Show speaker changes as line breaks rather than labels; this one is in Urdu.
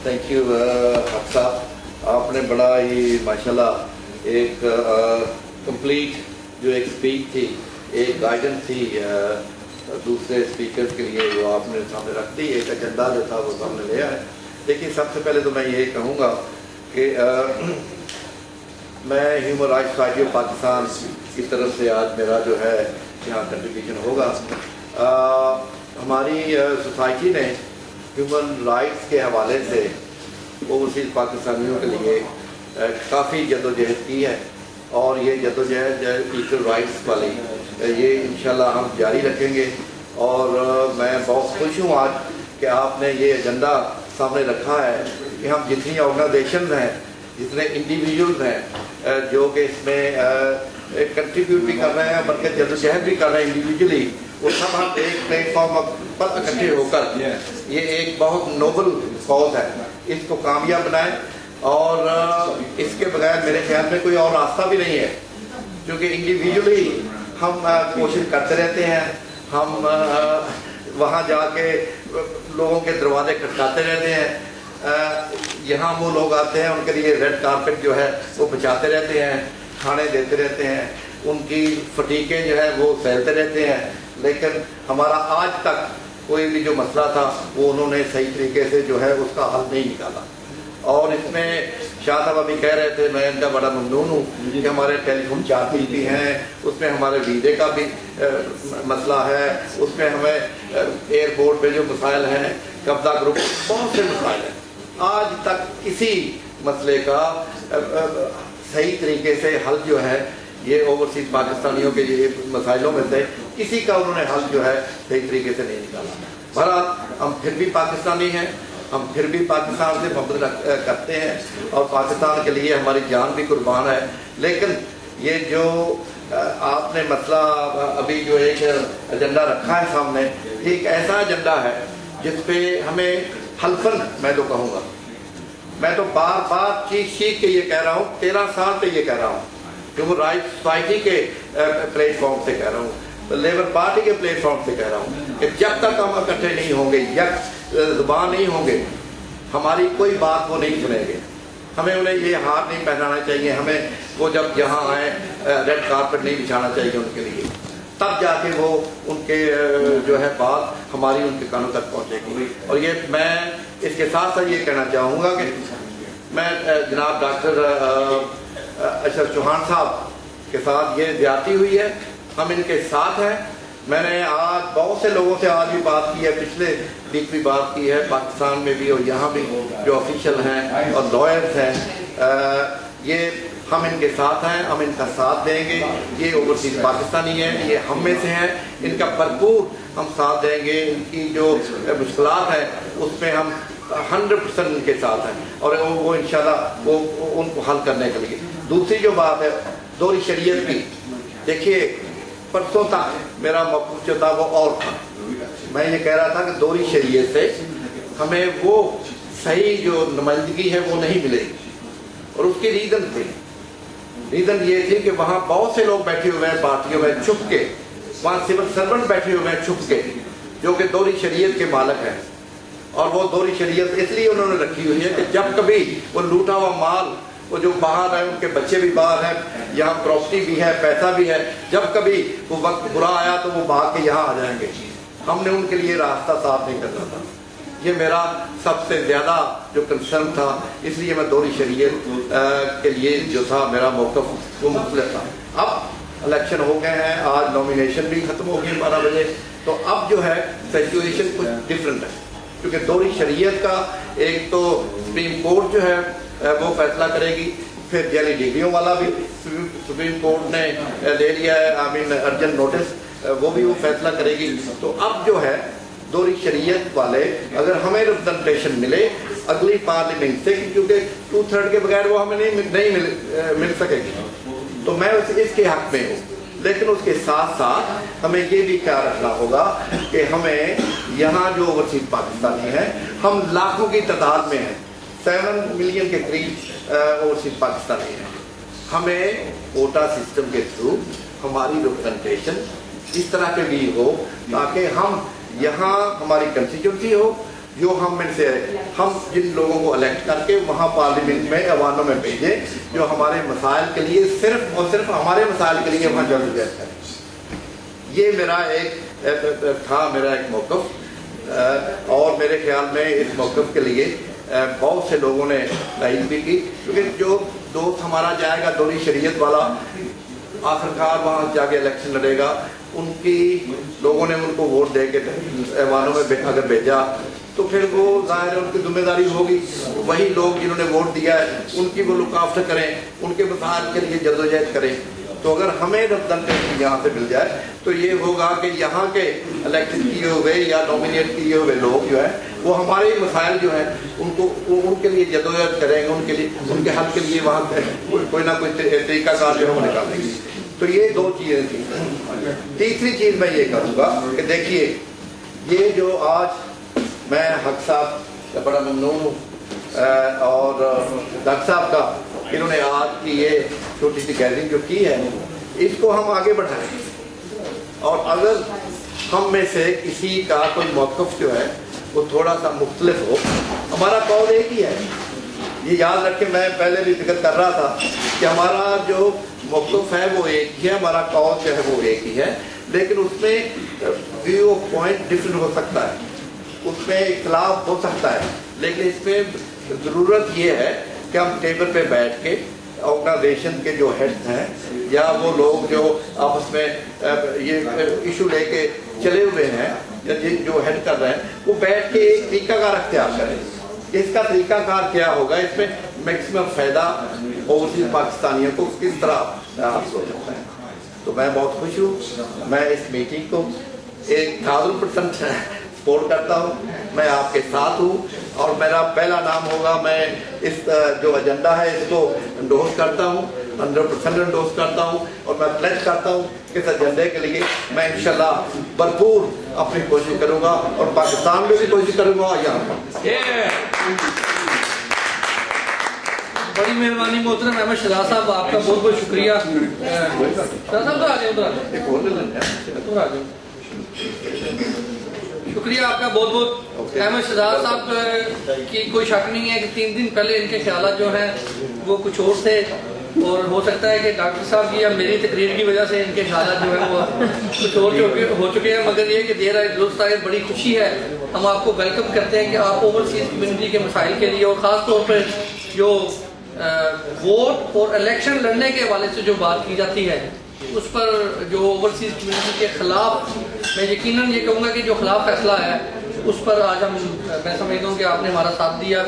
تھینک یو حق صاحب, آپ نے بڑا ہی ماشاءاللہ ایک کمپلیٹ جو ایک اسپیچ تھی, ایک گائیڈنس تھی دوسرے اسپیکرز کے لیے, وہ آپ نے سامنے رکھ دی, ایک ایجنڈا جو تھا وہ سامنے لیا ہے. دیکھیے سب سے پہلے تو میں یہی کہوں گا کہ میں human rights society of Pakistan کی طرف سے آج میرا جو ہے یہاں کنٹریبیوشن ہوگا. ہماری سوسائٹی نے ہیومن رائٹس کے حوالے سے اوورسیز پاکستانیوں کے لیے کافی جدوجہد کی ہے, اور یہ جدوجہد ایکول رائٹس والی یہ انشاءاللہ ہم جاری رکھیں گے. اور میں بہت خوش ہوں آج کہ آپ نے یہ ایجنڈا سامنے رکھا ہے کہ ہم جتنی آرگنائزیشنز ہیں, جتنے انڈیویجولز ہیں جو کہ اس میں کنٹریبیوٹ بھی کر رہے ہیں بلکہ جدوجہد بھی کر رہے ہیں انڈیویجولی, وہ سب ہم ایک پلیٹ فارم پر اکٹھے ہو کر یہ ایک بہت نوبل کاز ہے, اس کو کامیاب بنائیں. اور اس کے بغیر میرے خیال میں کوئی اور راستہ بھی نہیں ہے, کیونکہ انڈیویجولی ہم کوشش کرتے رہتے ہیں, ہم وہاں جا کے لوگوں کے دروازے کھٹکاتے رہتے ہیں, یہاں وہ لوگ آتے ہیں ان کے لیے ریڈ کارپیٹ جو ہے وہ بچاتے رہتے ہیں, کھانے دیتے رہتے ہیں, ان کی فٹیکیں جو ہے وہ سہلتے رہتے ہیں, لیکن ہمارا آج تک کوئی بھی جو مسئلہ تھا وہ انہوں نے صحیح طریقے سے جو ہے اس کا حل نہیں نکالا. اور اس میں شاہ صاحب ابھی کہہ رہے تھے, میں ان کا بڑا ممنون ہوں کہ ہمارے ٹیلی فون چارجز بھی ہیں, اس میں ہمارے ویزے کا بھی مسئلہ ہے, اس میں ہمیں ایئرپورٹ پہ جو مسائل ہیں, قبضہ گروپ, بہت سے مسائل ہیں. آج تک کسی مسئلے کا صحیح طریقے سے حل جو ہے یہ اوورسیز پاکستانیوں کے یہ مسائلوں میں سے کسی کا انہوں نے حل جو ہے صحیح طریقے سے نہیں نکالا. بہرحال ہم پھر بھی پاکستانی ہیں, ہم پھر بھی پاکستان سے محبت کرتے ہیں اور پاکستان کے لیے ہماری جان بھی قربان ہے. لیکن یہ جو آپ نے مسئلہ ابھی جو ایک ایجنڈا رکھا ہے سامنے, یہ ایک ایسا ایجنڈا ہے جس پہ ہمیں حلفاً میں تو کہوں گا, میں تو بار بار چیخ کے یہ کہہ رہا ہوں, 13 سال پہ یہ کہہ رہا ہوں, ہیومن رائٹس سوسائٹی کے پلیٹ فارم سے کہہ رہا ہوں, لیبر پارٹی کے پلیٹ فارم سے کہہ رہا ہوں کہ جب تک ہم اکٹھے نہیں ہوں گے, یک زبان نہیں ہوں گے, ہماری کوئی بات وہ نہیں سنیں گے. ہمیں انہیں یہ ہار نہیں پہنانا چاہیے, ہمیں وہ جب یہاں آئیں ریڈ کارپیٹ نہیں بچھانا چاہیے ان کے لیے, تب جا کے وہ ان کے جو ہے بات ہماری ان کے کانوں تک پہنچے گی. اور یہ میں اس کے ساتھ ساتھ یہ کہنا چاہوں گا کہ میں جناب ڈاکٹر اشرف چوہان صاحب کے ساتھ یہ زیادتی ہوئی ہے, ہم ان کے ساتھ ہیں. میں نے آج بہت سے لوگوں سے آج بھی بات کی ہے, پچھلے ویک بھی بات کی ہے, پاکستان میں بھی اور یہاں بھی جو آفیشل ہیں اور لائرز ہیں, یہ ہم ان کے ساتھ ہیں, ہم ان کا ساتھ دیں گے. یہ اوورسیز پاکستانی ہیں, یہ ہم میں سے ہیں, ان کا بھرپور ہم ساتھ دیں گے. ان کی جو مشکلات ہیں اس میں ہم 100% ان کے ساتھ ہیں, اور وہ انشاءاللہ وہ ان کو حل کرنے کے لیے. دوسری جو بات ہے دوہری شریعت کی, دیکھیے پرسوں تک میرا موقف جو تھا وہ اور تھا. میں یہ کہہ رہا تھا کہ دوہری شریعت سے ہمیں وہ صحیح جو نمائندگی ہے وہ نہیں ملے گی, اور اس کی ریزن تھی. ریزن یہ تھی کہ وہاں بہت سے لوگ بیٹھے ہوئے ہیں پارٹیوں میں چھپ کے, وہاں سول سرونٹ بیٹھے ہوئے ہیں چھپ کے, جو کہ دوہری شریعت کے مالک ہیں. اور وہ دوہری شریعت اس لیے انہوں نے رکھی ہوئی ہے کہ جب کبھی وہ لوٹا ہوا مال, وہ جو باہر ہے ان کے بچے بھی باہر ہیں, یہاں پراپرٹی بھی ہے, پیسہ بھی ہے, جب کبھی وہ وقت برا آیا تو وہ بھاگ کے یہاں آ جائیں گے. ہم نے ان کے لیے راستہ صاف نہیں کرنا تھا. یہ میرا سب سے زیادہ جو کنسرن تھا, اس لیے میں دوہری شریعت کے لیے جو تھا میرا موقف وہ مختلف تھا. اب الیکشن ہو گئے ہیں, آج نامینیشن بھی ختم ہو گئی 12 بجے, تو اب جو ہے سچویشن کچھ ڈفرینٹ ہے, کیونکہ دوہری شریعت کا ایک تو سپریم کورٹ جو ہے وہ فیصلہ کرے گی, پھر جعلی ڈگریوں والا بھی سپریم کورٹ نے لے لیا ہے, ارجنٹ نوٹس, وہ بھی وہ فیصلہ کرے گی. تو اب جو ہے دوہری شریعت والے اگر ہمیں ریپرزنٹیشن ملے اگلی پارلیمنٹ سے, کیونکہ 2/3 کے بغیر وہ ہمیں نہیں مل سکے گی, تو میں اس کے حق میں ہوں. لیکن اس کے ساتھ ساتھ ہمیں یہ بھی خیال رکھنا ہوگا کہ ہمیں یہاں جو اوورسیز پاکستانی ہیں, ہم لاکھوں کی تعداد میں ہیں, 7 ملین کے قریب اوورسیز پاکستانی ہیں. ہمیں کوٹا سسٹم کے تھرو ہماری ریپرزنٹیشن اس طرح کے بھی ہو تاکہ ہم یہاں ہماری کنسٹیچوئنسی ہو، جو ہم میں سے ہم جن لوگوں کو الیکٹ کر کے وہاں پارلیمنٹ میں ایوانوں میں بھیجیں، جو ہمارے مسائل کے لیے صرف اور صرف ہمارے مسائل کے لیے وہاں جدوجہد کریں۔ یہ میرا ایک موقف، اور میرے خیال میں اس موقف کے لیے بہت سے لوگوں نے تائید بھی کی، کیونکہ جو دوست ہمارا جائے گا دوری شریعت والا، آخرکار وہاں جا کے الیکشن لڑے گا، ان کی لوگوں نے ان کو ووٹ دے کے ایوانوں میں اگر بھیجا تو پھر وہ ظاہر ہے ان کی ذمہ داری ہوگی، وہی لوگ جنہوں نے ووٹ دیا ہے ان کی وہ لک آفٹر کریں، ان کے مسائل کے لیے جدوجہد کریں۔ تو اگر ہمیں ریپرزنٹیشن یہاں سے مل جائے تو یہ ہوگا کہ یہاں کے الیکٹڈ کیے ہوئے یا نامینیٹ کیے ہوئے لوگ جو ہے وہ ہمارے مسائل جو ہیں ان کے لیے جدوجہد کریں گے، ان کے لیے ان کے حل کے لیے وہاں کوئی نہ کوئی طریقہ کار جو ہے وہ نکالیں گے۔ تو یہ دو چیزیں تھیں۔ تیسری چیز میں یہ کروں گا کہ دیکھیے، یہ جو آج میں حق صاحب کا بڑا ممنون ہوں اور ڈاکٹر صاحب کا، انہوں نے آج کی یہ چھوٹی سی گیدرنگ جو کی ہے، اس کو ہم آگے بڑھائیں، اور اگر ہم میں سے کسی کا کوئی موقف جو ہے وہ تھوڑا سا مختلف ہو، ہمارا قول ایک ہی ہے۔ یہ یاد رکھ کے میں پہلے بھی ذکر کر رہا تھا کہ ہمارا جو موقف ہے وہ ایک ہی ہے، ہمارا قول جو ہے وہ ایک ہی ہے، لیکن اس میں ویو آف پوائنٹ ڈفرینٹ ہو سکتا ہے، اس میں اختلاف ہو سکتا ہے، لیکن اس میں ضرورت یہ ہے کہ ہم ٹیبل پہ بیٹھ کے آرگنائزیشن کے جو ہیڈ ہیں یا وہ لوگ جو آپس میں یہ ایشو لے کے چلے ہوئے ہیں یا جو ہیڈ کر رہے ہیں، وہ بیٹھ کے ایک طریقہ کار اختیار کریں۔ اس کا طریقہ کار کیا ہوگا، اس میں میکسیمم فائدہ اوورسیز پاکستانیوں کو کس طرح حاصل ہو سکتا ہے۔ تو میں بہت خوش ہوں، میں اس میٹنگ کو 1000% سپورٹ کرتا ہوں، میں آپ کے ساتھ ہوں، اور میرا پہلا نام ہوگا، میں اس جو ایجنڈا ہے اس کو انڈورس کرتا ہوں، 100% انڈورس کرتا ہوں، اور میں پلیڈ کرتا ہوں کہ اس ایجنڈے کے لیے میں انشاءاللہ بھرپور اپنی کوشش کروں گا، اور پاکستان میں بھی کوشش کروں گا یہاں۔
بڑی مہربانی محترم احمد شہزاد صاحب، آپ کا بہت بہت شکریہ۔ شہزاد صاحب شکریہ آپ کا بہت بہت۔ احمد شہزاد صاحب کی کوئی شک نہیں ہے کہ 3 دن پہلے ان کے خیالات جو ہیں وہ کچھ اور تھے، اور ہو سکتا ہے کہ ڈاکٹر صاحب کی یا میری تقریر کی وجہ سے ان کے خیالات جو ہیں وہ کچھ اور ہو چکے ہیں، مگر یہ کہ دیر آئے درست آئے، بڑی خوشی ہے۔ ہم آپ کو ویلکم کرتے ہیں کہ آپ اوورسیز کمیونٹی کے مسائل کے لیے، اور خاص طور پر جو ووٹ اور الیکشن لڑنے کے حوالے سے جو بات کی جاتی ہے، اس پر جو اوورسیز کمیونٹی کے خلاف، میں یقیناً یہ کہوں گا کہ جو خلاف فیصلہ ہے اس پر آج میں سمجھتا ہوں کہ آپ نے ہمارا ساتھ دیا۔